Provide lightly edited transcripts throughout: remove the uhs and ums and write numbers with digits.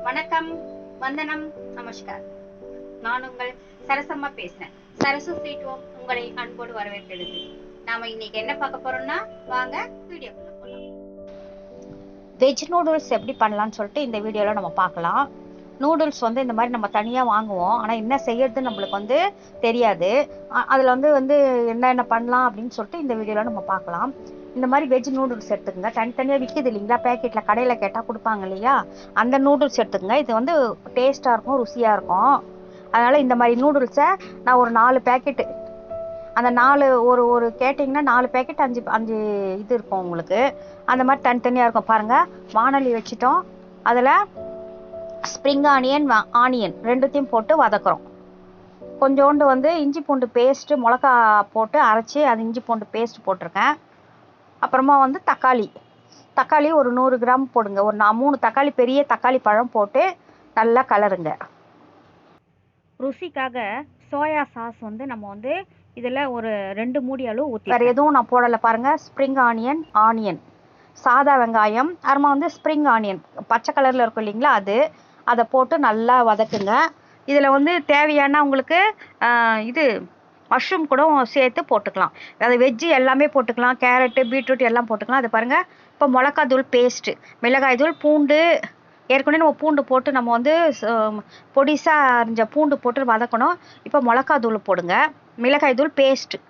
வணக்கம், வந்தனம், நமஸ்கார். நான் உங்கள் சரசம்மா பேசுறேன். சரசு ஸ்வீட் ஹோம் உங்களை அன்போடு வரவேற்கிறது. நாம இன்னைக்கு என்ன பார்க்க போறோம்னா, வாங்க வீடியோக்குள்ள போலாம். வெஜ் நூடுல்ஸ் எப்படி பண்ணலாம்னு சொல்லிட்டு இந்த வீடியோல நம்ம பார்க்கலாம். நூடுல்ஸ் இந்த மாதிரி நம்ம தனியாக வாங்குவோம், ஆனால் என்ன செய்யறதுன்னு நம்மளுக்கு தெரியாது. அதில் வந்து என்ன பண்ணலாம் அப்படின்னு சொல்லிட்டு இந்த வீடியோவில் நம்ம பார்க்கலாம். இந்த மாதிரி வெஜ் நூடுல்ஸ் எடுத்துக்கோங்க. தனித்தனியாக விற்கிது இல்லைங்களா, பேக்கெட்டில் கடையில் கேட்டால் கொடுப்பாங்க இல்லையா, அந்த நூடுல்ஸ் எடுத்துக்கோங்க. இது டேஸ்ட்டாக இருக்கும், ருசியாக இருக்கும். அதனால் இந்த மாதிரி நூடுல்ஸை நான் ஒரு 4 பேக்கெட்டு, அந்த 4 ஒரு கேட்டிங்கன்னா 4 பேக்கெட் 5 இது இருக்கும் உங்களுக்கு. அந்த மாதிரி தனித்தனியாக இருக்கும் பாருங்கள். வானொலி வச்சுட்டோம், அதில் ஸ்ப்ரிங் ஆனியன் ரெண்டுத்தையும் போட்டு வதக்குறோம். கொஞ்சோண்டு இஞ்சி பூண்டு பேஸ்ட்டு, மிளகா போட்டு அரைச்சி அது இஞ்சி பூண்டு பேஸ்ட் போட்டிருக்கேன். அப்புறமா தக்காளி ஒரு 100 கிராம் போடுங்க. ஒரு 3 தக்காளி, பெரிய தக்காளி பழம் போட்டு நல்லா கலருங்க. ருசிக்காக சோயா சாஸ் நம்ம இதில் ஒரு 2 மூடி அளவு ஊற்றி, வேறு எதுவும் நான் போடலை பாருங்கள். ஸ்ப்ரிங் ஆனியன், சாதா வெங்காயம், அப்புறமா ஸ்ப்ரிங் ஆனியன் பச்சை கலரில் இருக்கும் இல்லைங்களா, அதை போட்டு நல்லா வதக்குங்க. இதில் தேவையான உங்களுக்கு இது மஷ்ரூம் கூட சேர்த்து போட்டுக்கலாம். அது வெஜ்ஜு எல்லாமே போட்டுக்கலாம், கேரட்டு பீட்ரூட் எல்லாம் போட்டுக்கலாம். அது பாருங்கள். இப்போ மிளகாத்தூள் பேஸ்ட்டு, மிளகாய் தூள், பூண்டு, ஏற்கனவே நம்ம பூண்டு போட்டு நம்ம பொடிசாக அரிஞ்ச பூண்டு போட்டு வதக்கணும். இப்போ மிளகாத்தூள் போடுங்க. மிளகாய் தூள் பேஸ்ட்டு,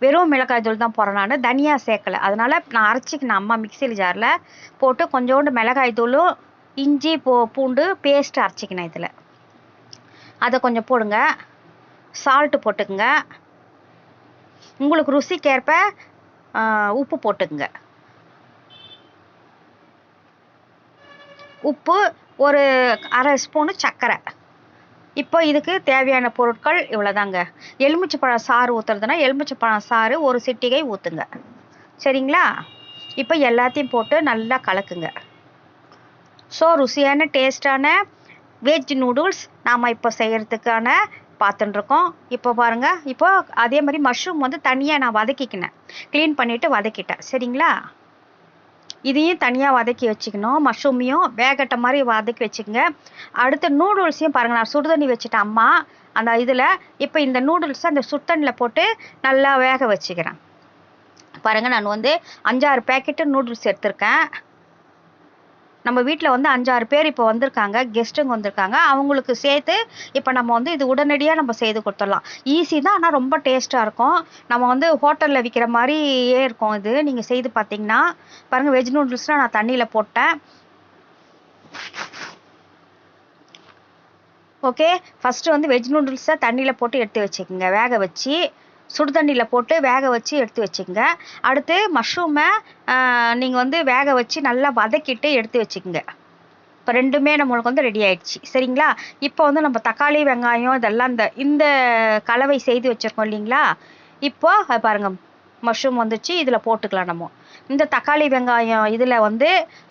வெறும் மிளகாய் தூள் தான் போடுறேன், நான் தனியாக சேர்க்கலை. அதனால் நான் அரைச்சிக்கினேன் அம்மா மிக்சியில் ஜாரில் போட்டு கொஞ்சோண்டு மிளகாய் தூளும் இஞ்சி பூண்டு பேஸ்ட்டு அரைச்சிக்கினேன். இதில் அதை கொஞ்சம் போடுங்க. சால்ட்டு போட்டுக்குங்க. உங்களுக்கு ருசிக்கேற்ப உப்பு போட்டுக்குங்க. உப்பு ஒரு அரை ஸ்பூனு சர்க்கரை. இப்போ இதுக்கு தேவையான பொருட்கள் இவ்வளோதாங்க. எலுமிச்சைப்பழம் சாறு ஊற்றுறதுனா எலுமிச்சைப்பழம் சாறு ஒரு சிட்டிகை ஊற்றுங்க, சரிங்களா? இப்போ எல்லாத்தையும் போட்டு நல்லா கலக்குங்க. ஸோ ருசியான டேஸ்டான வெஜ் நூடுல்ஸ் நாம் இப்போ செய்கிறதுக்கான பார்த்துட்டுருக்கோம். இப்போ பாருங்கள். இப்போ அதே மாதிரி மஷ்ரூம் தனியாக நான் வதக்கிக்கினேன், க்ளீன் பண்ணிவிட்டு வதக்கிட்டேன், சரிங்களா? இதையும் தனியாக வதக்கி வச்சுக்கணும். மஷ்ரூமையும் வேகட்ட மாதிரி வதக்கி வச்சுக்கோங்க. அடுத்து நூடுல்ஸையும் பாருங்கள், நான் சுடுதண்ணி வச்சுட்டேன் அம்மா அந்த இதில். இப்போ இந்த நூடுல்ஸை அந்த சுடுதண்ணியில் போட்டு நல்லா வேக வச்சுக்கிறேன். பாருங்கள், நான் 5-6 பேக்கெட்டு நூடுல்ஸ் எடுத்திருக்கேன். நம்ம வீட்டில் 5-6 பேர் இப்போ வந்திருக்காங்க, கெஸ்ட்டுங்க வந்திருக்காங்க. அவங்களுக்கு சேர்த்து இப்போ நம்ம இது உடனடியாக நம்ம செய்து கொடுத்துடலாம். ஈஸி தான், ஆனால் ரொம்ப டேஸ்ட்டாக இருக்கும். நம்ம ஹோட்டலில் விற்கிற மாதிரியே இருக்கும். இது நீங்கள் செய்து பார்த்தீங்கன்னா பாருங்கள். வெஜ் நூடுல்ஸ்லாம் நான் தண்ணியில் போட்டேன். ஓகே, ஃபஸ்ட்டு வெஜ் நூடுல்ஸை தண்ணியில் போட்டு எடுத்து வச்சுக்கோங்க, வேக வச்சு. சுடுதண்ணியில் போட்டு வேக வச்சு எடுத்து வச்சுக்கோங்க. அடுத்து மஷ்ரூமை நீங்கள் வேக வச்சு நல்லா வதக்கிட்டு எடுத்து வச்சுக்கோங்க. இப்போ ரெண்டுமே நம்மளுக்கு ரெடி ஆயிடுச்சு, சரிங்களா? இப்போ நம்ம தக்காளி வெங்காயம் இதெல்லாம் இந்த கலவை செய்து வச்சுருக்கோம் இல்லைங்களா. இப்போ அது பாருங்கள், மஷ்ரூம் வந்துச்சு, இதில் போட்டுக்கலாம். நம்ம இந்த தக்காளி வெங்காயம் இதில்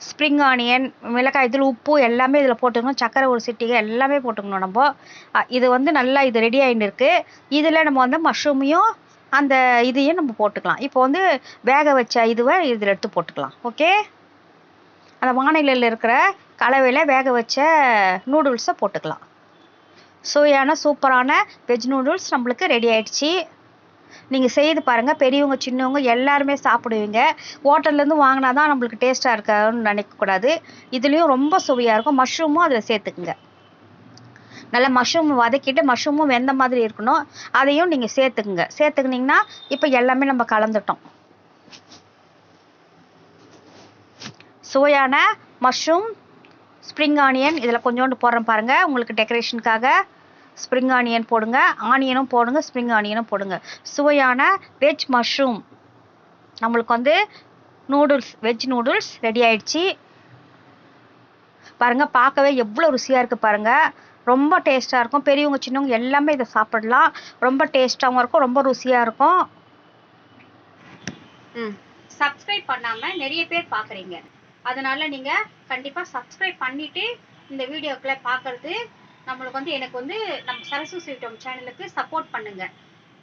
ஸ்ப்ரிங் ஆனியன், மிளகாய் இதில் உப்பு எல்லாமே இதில் போட்டுக்கணும். சக்கரை ஒரு சிட்டிகை எல்லாமே போட்டுக்கணும். நம்ம இது நல்லா இது ரெடி ஆகிட்டு இருக்குது. இதில் நம்ம மஷ்ரூமையும் அந்த இதையும் நம்ம போட்டுக்கலாம். இப்போ வேக வச்ச இதுவை இதில் எடுத்து போட்டுக்கலாம். ஓகே, அந்த வானிலையில் இருக்கிற கலவையில் வேக வச்ச நூடுல்ஸை போட்டுக்கலாம். சுவையான சூப்பரான வெஜ் நூடுல்ஸ் நம்மளுக்கு ரெடி ஆகிடுச்சு. நீங்கள் செய்து பாருங்கள். பெரியவங்க சின்னவங்க எல்லாருமே சாப்பிடுவீங்க. ஹோட்டல்லேருந்து வாங்கினா தான் நம்மளுக்கு டேஸ்ட்டாக இருக்கான்னு நினைக்கக்கூடாது. இதுலேயும் ரொம்ப சுவையாக இருக்கும். மஷ்ரூமும் அதில் சேர்த்துக்குங்க. நல்லா மஷ்ரூம் வதக்கிட்டு, மஷ்ரூமும் வெந்த மாதிரி இருக்கணும், அதையும் நீங்கள் சேர்த்துக்குங்க. சேர்த்துக்கிட்டிங்கன்னா இப்போ எல்லாமே நம்ம கலந்துட்டோம். சுவையான மஷ்ரூம், ஸ்ப்ரிங் ஆனியன் இதில் கொஞ்சோண்டு போடுறேன் பாருங்கள், உங்களுக்கு டெக்கரேஷனுக்காக. ஸ்ப்ரிங் ஆனியன் போடுங்க, ஆனியனும் போடுங்க, ஸ்ப்ரிங் ஆனியனும் போடுங்க. சுவையான வெஜ் மஷ்ரூம் நம்மளுக்கு நூடுல்ஸ், வெஜ் நூடுல்ஸ் ரெடி ஆயிடுச்சு. பாருங்கள், பார்க்கவே எவ்வளோ ருசியாக இருக்குது பாருங்கள். ரொம்ப டேஸ்ட்டாக இருக்கும். பெரியவங்க சின்னவங்க எல்லாமே இதை சாப்பிடலாம். ரொம்ப டேஸ்ட்டாகவும் இருக்கும், ரொம்ப ருசியாக இருக்கும். சப்ஸ்கிரைப் பண்ணாமல் நிறைய பேர் பார்க்குறீங்க, அதனால நீங்கள் கண்டிப்பாக சப்ஸ்கிரைப் பண்ணிவிட்டு இந்த வீடியோக்களை பார்க்குறது நம்மளுக்கு எனக்கு நம்ம சரசு ஸ்வீட் ஹோம் சேனலுக்கு சப்போர்ட் பண்ணுங்கள்.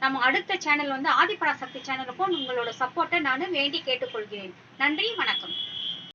நம்ம அடுத்த சேனல் ஆதிபராசக்தி சேனலுக்கும் உங்களோட சப்போர்ட்டை நான் வேண்டி கேட்டுக்கொள்கிறேன். நன்றி, வணக்கம்.